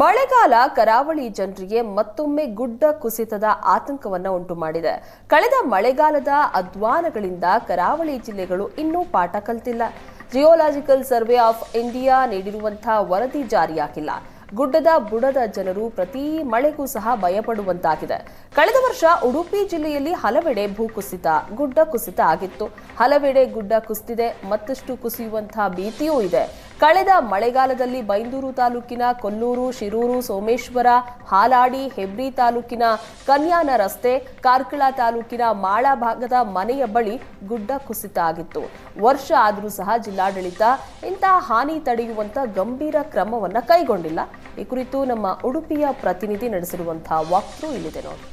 ಮಳೆಗಾಲ ಕರಾವಳಿ ಜನರಿಗೆ ಮತ್ತೊಮ್ಮೆ ಗುಡ್ಡ ಕುಸಿತದ ಆತಂಕವನ್ನು ಉಂಟು ಮಾಡಿದೆ. ಕಳೆದ ಮಳೆಗಾಲದ ಅಧ್ವಾನಗಳಿಂದ ಕರಾವಳಿ ಜಿಲ್ಲೆಗಳು ಇನ್ನೂ ಪಾಠ ಕಲಿತಿಲ್ಲ. ಜಿಯೋಲಾಜಿಕಲ್ ಸರ್ವೆ ಆಫ್ ಇಂಡಿಯಾ ನೀಡಿರುವಂತಹ ವರದಿ ಜಾರಿಯಾಗಿಲ್ಲ. ಗುಡ್ಡದ ಬುಡದ ಜನರು ಪ್ರತಿ ಮಳೆಗೂ ಸಹ ಭಯಪಡುವಂತಾಗಿದೆ. ಕಳೆದ ವರ್ಷ ಉಡುಪಿ ಜಿಲ್ಲೆಯಲ್ಲಿ ಹಲವೆಡೆ ಭೂಕುಸಿತ, ಗುಡ್ಡ ಕುಸಿತ ಆಗಿತ್ತು. ಹಲವೆಡೆ ಗುಡ್ಡ ಕುಸಿದಿದೆ, ಮತ್ತಷ್ಟು ಕುಸಿಯುವಂತಹ ಭೀತಿಯೂ ಇದೆ. ಕಳೆದ ಮಳೆಗಾಲದಲ್ಲಿ ಬೈಂದೂರು ತಾಲೂಕಿನ ಕೊಲ್ಲೂರು, ಶಿರೂರು, ಸೋಮೇಶ್ವರ, ಹಾಲಾಡಿ, ಹೆಬ್ರಿ ತಾಲೂಕಿನ ಕನ್ಯಾನ ರಸ್ತೆ, ಕಾರ್ಕಳ ತಾಲೂಕಿನ ಮಾಳ ಭಾಗದ ಮನೆಯ ಬಳಿ ಗುಡ್ಡ ಕುಸಿತ ಆಗಿತ್ತು. ವರ್ಷ ಆದರೂ ಸಹ ಜಿಲ್ಲಾಡಳಿತ ಇಂತಹ ಹಾನಿ ತಡೆಯುವಂತ ಗಂಭೀರ ಕ್ರಮವನ್ನ ಕೈಗೊಂಡಿಲ್ಲ. ಈ ಕುರಿತು ನಮ್ಮ ಉಡುಪಿಯ ಪ್ರತಿನಿಧಿ ನಡೆಸಿರುವಂತಹ ವಾಕ್ಥ್ರೂ ಇಲ್ಲಿದೆ ನೋಡಿ.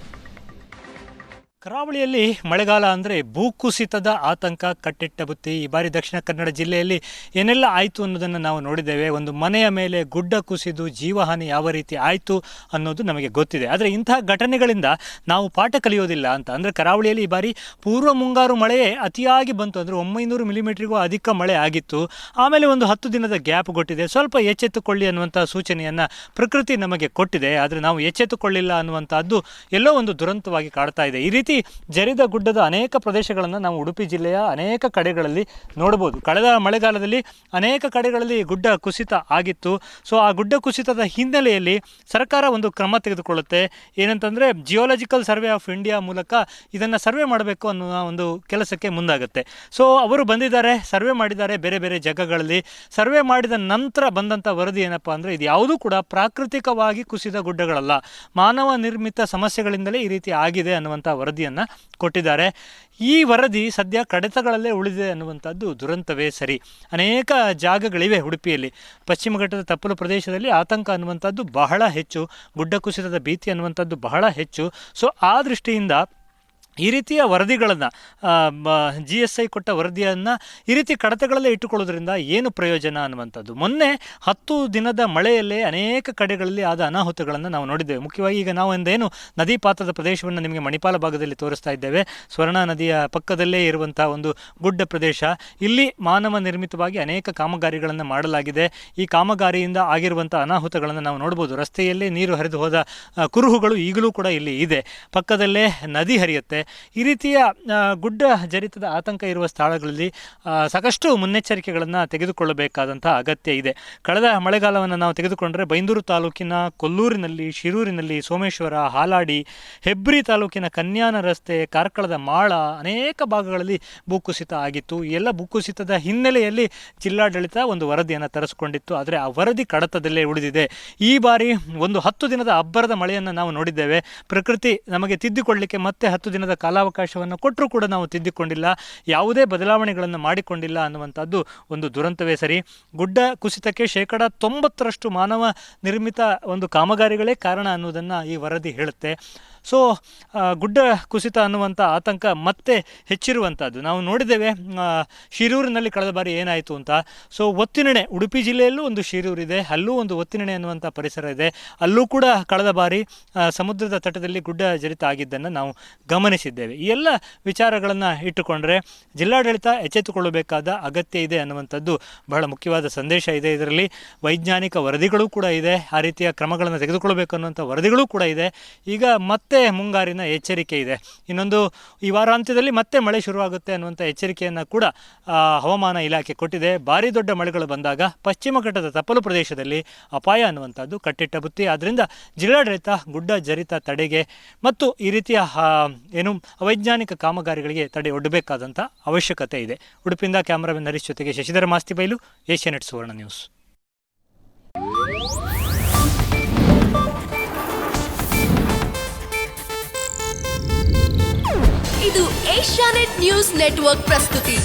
ಕರಾವಳಿಯಲ್ಲಿ ಮಳೆಗಾಲ ಅಂದರೆ ಭೂಕುಸಿತದ ಆತಂಕ ಕಟ್ಟಿಟ್ಟ ಬುತ್ತಿ. ಈ ಬಾರಿ ದಕ್ಷಿಣ ಕನ್ನಡ ಜಿಲ್ಲೆಯಲ್ಲಿ ಏನೆಲ್ಲ ಆಯಿತು ಅನ್ನೋದನ್ನು ನಾವು ನೋಡಿದ್ದೇವೆ. ಒಂದು ಮನೆಯ ಮೇಲೆ ಗುಡ್ಡ ಕುಸಿದು ಜೀವಹಾನಿ ಯಾವ ರೀತಿ ಆಯಿತು ಅನ್ನೋದು ನಮಗೆ ಗೊತ್ತಿದೆ. ಆದರೆ ಇಂತಹ ಘಟನೆಗಳಿಂದ ನಾವು ಪಾಠ ಕಲಿಯೋದಿಲ್ಲ ಅಂತ. ಅಂದರೆ ಕರಾವಳಿಯಲ್ಲಿ ಈ ಬಾರಿ ಪೂರ್ವ ಮುಂಗಾರು ಮಳೆಯೇ ಅತಿಯಾಗಿ ಬಂತು. ಅಂದರೆ 900 ಮಿಲಿಮೀಟರ್ಗೂ ಅಧಿಕ ಮಳೆ ಆಗಿತ್ತು. ಆಮೇಲೆ ಒಂದು 10 ದಿನದ ಗ್ಯಾಪ್ ಕೊಟ್ಟಿದೆ. ಸ್ವಲ್ಪ ಎಚ್ಚೆತ್ತುಕೊಳ್ಳಿ ಅನ್ನುವಂಥ ಸೂಚನೆಯನ್ನು ಪ್ರಕೃತಿ ನಮಗೆ ಕೊಟ್ಟಿದೆ. ಆದರೆ ನಾವು ಎಚ್ಚೆತ್ತುಕೊಳ್ಳಿಲ್ಲ ಅನ್ನುವಂಥದ್ದು ಎಲ್ಲೋ ಒಂದು ದುರಂತವಾಗಿ ಕಾಡ್ತಾ ಇದೆ. ಈ ರೀತಿ ಜರಿದ ಗುಡ್ಡದ ಅನೇಕ ಪ್ರದೇಶಗಳನ್ನು ನಾವು ಉಡುಪಿ ಜಿಲ್ಲೆಯ ಅನೇಕ ಕಡೆಗಳಲ್ಲಿ ನೋಡಬಹುದು. ಕಳೆದ ಮಳೆಗಾಲದಲ್ಲಿ ಅನೇಕ ಕಡೆಗಳಲ್ಲಿ ಗುಡ್ಡ ಕುಸಿತ ಆಗಿತ್ತು. ಸೊ ಆ ಗುಡ್ಡ ಕುಸಿತದ ಹಿನ್ನೆಲೆಯಲ್ಲಿ ಸರ್ಕಾರ ಒಂದು ಕ್ರಮ ತೆಗೆದುಕೊಳ್ಳುತ್ತೆ. ಏನಂತಂದರೆ ಜಿಯೋಲಾಜಿಕಲ್ ಸರ್ವೆ ಆಫ್ ಇಂಡಿಯಾ ಮೂಲಕ ಇದನ್ನು ಸರ್ವೆ ಮಾಡಬೇಕು ಅನ್ನೋ ಒಂದು ಕೆಲಸಕ್ಕೆ ಮುಂದಾಗುತ್ತೆ. ಸೊ ಅವರು ಬಂದಿದ್ದಾರೆ, ಸರ್ವೆ ಮಾಡಿದ್ದಾರೆ ಬೇರೆ ಬೇರೆ ಜಾಗಗಳಲ್ಲಿ. ಸರ್ವೆ ಮಾಡಿದ ನಂತರ ಬಂದಂಥ ವರದಿ ಏನಪ್ಪ ಅಂದರೆ ಇದು ಯಾವುದೂ ಕೂಡ ಪ್ರಾಕೃತಿಕವಾಗಿ ಕುಸಿದ ಗುಡ್ಡಗಳಲ್ಲ, ಮಾನವ ನಿರ್ಮಿತ ಸಮಸ್ಯೆಗಳಿಂದಲೇ ಈ ರೀತಿ ಆಗಿದೆ ಅನ್ನುವಂಥ ವರದಿಯನ್ನು ಕೊಟ್ಟಿದ್ದಾರೆ. ಈ ವರದಿ ಸದ್ಯ ಕಡತಗಳಲ್ಲೇ ಉಳಿದಿದೆ ಅನ್ನುವಂಥದ್ದು ದುರಂತವೇ ಸರಿ. ಅನೇಕ ಜಾಗಗಳಿವೆ ಉಡುಪಿಯಲ್ಲಿ. ಪಶ್ಚಿಮ ಘಟ್ಟದ ತಪ್ಪಲು ಪ್ರದೇಶದಲ್ಲಿ ಆತಂಕ ಅನ್ನುವಂಥದ್ದು ಬಹಳ ಹೆಚ್ಚು, ಗುಡ್ಡ ಕುಸಿತದ ಭೀತಿ ಅನ್ನುವಂಥದ್ದು ಬಹಳ ಹೆಚ್ಚು. ಸೊ ಆ ದೃಷ್ಟಿಯಿಂದ ಈ ರೀತಿಯ ವರದಿಗಳನ್ನು GSI ಕೊಟ್ಟ ವರದಿಯನ್ನು ಈ ರೀತಿ ಕಡತಗಳಲ್ಲೇ ಇಟ್ಟುಕೊಳ್ಳೋದ್ರಿಂದ ಏನು ಪ್ರಯೋಜನ ಅನ್ನುವಂಥದ್ದು. ಮೊನ್ನೆ 10 ದಿನದ ಮಳೆಯಲ್ಲೇ ಅನೇಕ ಕಡೆಗಳಲ್ಲಿ ಆದ ಅನಾಹುತಗಳನ್ನು ನಾವು ನೋಡಿದ್ದೇವೆ. ಮುಖ್ಯವಾಗಿ ಈಗ ನಾವು ಒಂದೇನು ನದಿ ಪಾತ್ರದ ಪ್ರದೇಶವನ್ನು ನಿಮಗೆ ಮಣಿಪಾಲ ಭಾಗದಲ್ಲಿ ತೋರಿಸ್ತಾ ಇದ್ದೇವೆ. ಸ್ವರ್ಣ ನದಿಯ ಪಕ್ಕದಲ್ಲೇ ಇರುವಂಥ ಒಂದು ಗುಡ್ಡ ಪ್ರದೇಶ. ಇಲ್ಲಿ ಮಾನವ ನಿರ್ಮಿತವಾಗಿ ಅನೇಕ ಕಾಮಗಾರಿಗಳನ್ನು ಮಾಡಲಾಗಿದೆ. ಈ ಕಾಮಗಾರಿಯಿಂದ ಆಗಿರುವಂಥ ಅನಾಹುತಗಳನ್ನು ನಾವು ನೋಡ್ಬೋದು. ರಸ್ತೆಯಲ್ಲೇ ನೀರು ಹರಿದು ಹೋದ ಕುರುಹುಗಳು ಈಗಲೂ ಕೂಡ ಇಲ್ಲಿ ಇದೆ. ಪಕ್ಕದಲ್ಲೇ ನದಿ ಹರಿಯುತ್ತೆ. ಈ ರೀತಿಯ ಗುಡ್ಡ ಜರಿತದ ಆತಂಕ ಇರುವ ಸ್ಥಳಗಳಲ್ಲಿ ಸಾಕಷ್ಟು ಮುನ್ನೆಚ್ಚರಿಕೆಗಳನ್ನು ತೆಗೆದುಕೊಳ್ಳಬೇಕಾದಂಥ ಅಗತ್ಯ ಇದೆ. ಕಳೆದ ಮಳೆಗಾಲವನ್ನು ನಾವು ತೆಗೆದುಕೊಂಡರೆ ಬೈಂದೂರು ತಾಲೂಕಿನ ಕೊಲ್ಲೂರಿನಲ್ಲಿ, ಶಿರೂರಿನಲ್ಲಿ, ಸೋಮೇಶ್ವರ, ಹಾಲಾಡಿ, ಹೆಬ್ರಿ ತಾಲೂಕಿನ ಕನ್ಯಾನ ರಸ್ತೆ, ಕಾರ್ಕಳದ ಮಾಳ ಅನೇಕ ಭಾಗಗಳಲ್ಲಿ ಭೂಕುಸಿತ ಆಗಿತ್ತು. ಈ ಎಲ್ಲ ಭೂಕುಸಿತದ ಹಿನ್ನೆಲೆಯಲ್ಲಿ ಜಿಲ್ಲಾಡಳಿತ ಒಂದು ವರದಿಯನ್ನು ತರಿಸಿಕೊಂಡಿತ್ತು. ಆದರೆ ಆ ವರದಿ ಕಡತದಲ್ಲೇ ಉಳಿದಿದೆ. ಈ ಬಾರಿ ಒಂದು 10 ದಿನದ ಅಬ್ಬರದ ಮಳೆಯನ್ನು ನಾವು ನೋಡಿದ್ದೇವೆ. ಪ್ರಕೃತಿ ನಮಗೆ ತಿದ್ದಿಕೊಳ್ಳಲಿಕ್ಕೆ ಮತ್ತೆ 10 ದಿನದ ಕಾಲಾವಕಾಶವನ್ನು ಕೊಟ್ಟರೂ ಕೂಡ ನಾವು ತಿದ್ದಿಕೊಂಡಿಲ್ಲ, ಯಾವುದೇ ಬದಲಾವಣೆಗಳನ್ನು ಮಾಡಿಕೊಂಡಿಲ್ಲ ಅನ್ನುವಂಥದ್ದು ಒಂದು ದುರಂತವೇ ಸರಿ. ಗುಡ್ಡ ಕುಸಿತಕ್ಕೆ 90% ಮಾನವ ನಿರ್ಮಿತ ಒಂದು ಕಾಮಗಾರಿಗಳೇ ಕಾರಣ ಅನ್ನೋದನ್ನು ಈ ವರದಿ ಹೇಳುತ್ತೆ. ಸೊ ಗುಡ್ಡ ಕುಸಿತ ಅನ್ನುವಂಥ ಆತಂಕ ಮತ್ತೆ ಹೆಚ್ಚಿರುವಂಥದ್ದು ನಾವು ನೋಡಿದ್ದೇವೆ. ಶಿರೂರಿನಲ್ಲಿ ಕಳೆದ ಬಾರಿ ಏನಾಯಿತು ಅಂತ. ಸೊ ಒತ್ತಿನಣೆ, ಉಡುಪಿ ಜಿಲ್ಲೆಯಲ್ಲೂ ಒಂದು ಶಿರೂರಿದೆ, ಅಲ್ಲೂ ಒಂದು ಒತ್ತಿನಣೆ ಅನ್ನುವಂಥ ಪರಿಸರ ಇದೆ. ಅಲ್ಲೂ ಕೂಡ ಕಳೆದ ಬಾರಿ ಸಮುದ್ರದ ತಟದಲ್ಲಿ ಗುಡ್ಡ ಜರಿತ ಆಗಿದ್ದನ್ನು ನಾವು ಗಮನಿಸಿದ್ದೇವೆ. ಈ ಎಲ್ಲ ವಿಚಾರಗಳನ್ನು ಇಟ್ಟುಕೊಂಡ್ರೆ ಜಿಲ್ಲಾಡಳಿತ ಎಚ್ಚೆತ್ತುಕೊಳ್ಳಬೇಕಾದ ಅಗತ್ಯ ಇದೆ ಅನ್ನುವಂಥದ್ದು ಬಹಳ ಮುಖ್ಯವಾದ ಸಂದೇಶ ಇದೆ. ಇದರಲ್ಲಿ ವೈಜ್ಞಾನಿಕ ವರದಿಗಳು ಕೂಡ ಇದೆ. ಆ ರೀತಿಯ ಕ್ರಮಗಳನ್ನು ತೆಗೆದುಕೊಳ್ಳಬೇಕು ಅನ್ನುವಂಥ ವರದಿಗಳು ಕೂಡ ಇದೆ. ಈಗ ಮತ್ತೆ ಮುಂಗಾರಿನ ಎಚ್ಚರಿಕೆ ಇದೆ. ಇನ್ನೊಂದು ಈ ವಾರಾಂತ್ಯದಲ್ಲಿ ಮತ್ತೆ ಮಳೆ ಶುರುವಾಗುತ್ತೆ ಅನ್ನುವಂಥ ಎಚ್ಚರಿಕೆಯನ್ನು ಕೂಡ ಹವಾಮಾನ ಇಲಾಖೆ ಕೊಟ್ಟಿದೆ. ಭಾರಿ ದೊಡ್ಡ ಮಳೆಗಳು ಬಂದಾಗ ಪಶ್ಚಿಮ ಘಟ್ಟದ ತಪ್ಪಲು ಪ್ರದೇಶದಲ್ಲಿ ಅಪಾಯ ಅನ್ನುವಂಥದ್ದು ಕಟ್ಟಿಟ್ಟ ಬುತ್ತಿ. ಆದ್ದರಿಂದ ಜಿಲ್ಲಾಡಳಿತ ಗುಡ್ಡ ಜರಿತ ತಡೆಗೆ ಮತ್ತು ಈ ರೀತಿಯ ಅವೈಜ್ಞಾನಿಕ ಕಾಮಗಾರಿಗಳಿಗೆ ತಡೆ ಒಡ್ಡಬೇಕಾದಂಥ ಅವಶ್ಯಕತೆ ಇದೆ. ಉಡುಪಿಯಿಂದ ಕ್ಯಾಮರಾಮನ್ ಹರೀಶ್ ಜೊತೆಗೆ ಶಶಿಧರ ಮಾಸ್ತಿಬೈಲು, ಏಷ್ಯಾನೆಟ್ ಸುವರ್ಣ ನ್ಯೂಸ್. ಇದು ಏಷ್ಯಾನೆಟ್ ನ್ಯೂಸ್ ನೆಟ್ವರ್ಕ್ ಪ್ರಸ್ತುತಿ.